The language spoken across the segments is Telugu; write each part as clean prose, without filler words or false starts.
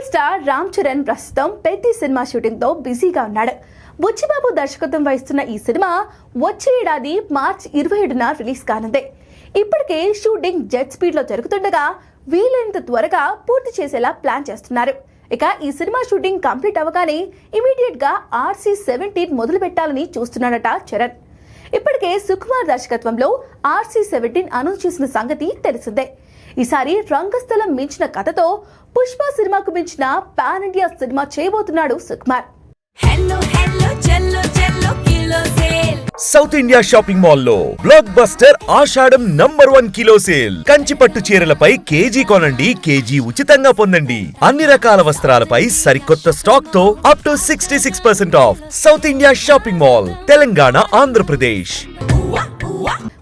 స్టార్ రామ్ చరణ్ ప్రస్తుతం పెద్ద సినిమా షూటింగ్ తో బిజీగా ఉన్నాడు. బుచ్చిబాబు దర్శకత్వం వహిస్తున్న ఈ సినిమా వచ్చే ఏడాది మార్చి 27న రిలీజ్ కానుంది. ఇప్పటికే షూటింగ్ జెట్ స్పీడ్ లో జరుగుతుండగా వీలైనంత త్వరగా పూర్తి చేసేలా ప్లాన్ చేస్తున్నారు. ఇక ఈ సినిమా షూటింగ్ కంప్లీట్ అవగానే ఇమీడియట్ గా RC-17 మొదలు పెట్టాలని చూస్తున్నాడట చరణ్. ఇప్పటికే సుకుమార్ దర్శకత్వంలో RC-17 అనౌన్స్ చేసిన సంగతి తెలిసిందే. ఈసారి రంగస్థలం మించిన కథతో పుష్ప సినిమాకు మించిన పాన్ ఇండియా సినిమా చేయబోతున్నాడు Sukumar. South India shopping mall లో బ్లాక్ బస్టర్ ఆషాఢం #1 కిలో సేల్. కంచిపట్టు చీరలపై కేజీ కొనండి, కేజీ ఉచితంగా పొందండి. అన్ని రకాల వస్త్రాలపై సరికొత్త స్టాక్ తో up to 66% of. South India shopping mall, Telangana, Andhra Pradesh.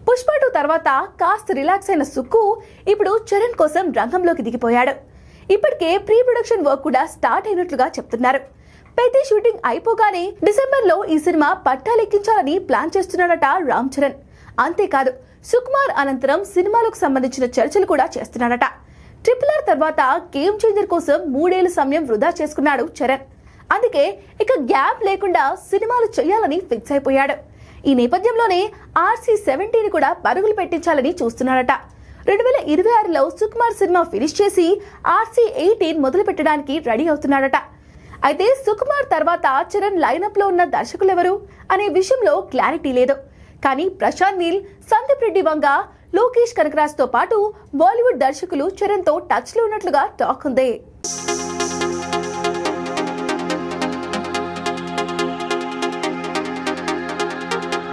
Pushpa 2 తర్వాత కాస్త రిలాక్స్ అయిన సుక్కు ఇప్పుడు చరణ్ కోసం రంగంలోకి దిగిపోయాడు. ఇప్పటికే ప్రీ ప్రొడక్షన్ వర్క్ కూడా స్టార్ట్ అయినట్లుగా చెప్తున్నారు. పెద్ద షూటింగ్ అయిపోగానే డిసెంబర్ లో ఈ సినిమా పట్టాలెక్కించాలని ప్లాన్ చేస్తున్నాడట రామ్ చరణ్. అంతేకాదు సుకుమార్ అనంతరం సినిమాలకు సంబంధించిన చర్చలు కూడా చేస్తున్నాడట. RRR తర్వాత గేమ్ చేంజర్ కోసం 3 ఏళ్ల సమయం వృధా చేసుకున్నాడు చరణ్. అందుకే ఇక గ్యాప్ లేకుండా సినిమాలు చేయాలని ఫిక్స్ అయిపోయాడు. ఈ నేపథ్యంలోనే RC-17 కూడా పరుగులు పెట్టించాలని చూస్తున్నాడట. 2026లో సుకుమార్ సినిమా ఫినిష్ చేసి RC-18 మొదలు పెట్టడానికి రెడీ అవుతున్నాడట. అయితే సుకుమార్ తర్వాత చరణ్ లైనప్ లో ఉన్న దర్శకులెవరు అనే విషయంలో క్లారిటీ లేదు. కానీ ప్రశాంత్ నీల్, సందీప్ రెడ్డి వంగ, లోకేష్ కనకరాజ్ తో పాటు బాలీవుడ్ దర్శకులు చరణ్ తో టచ్ లో ఉన్నట్లుగా టాక్ ఉంది.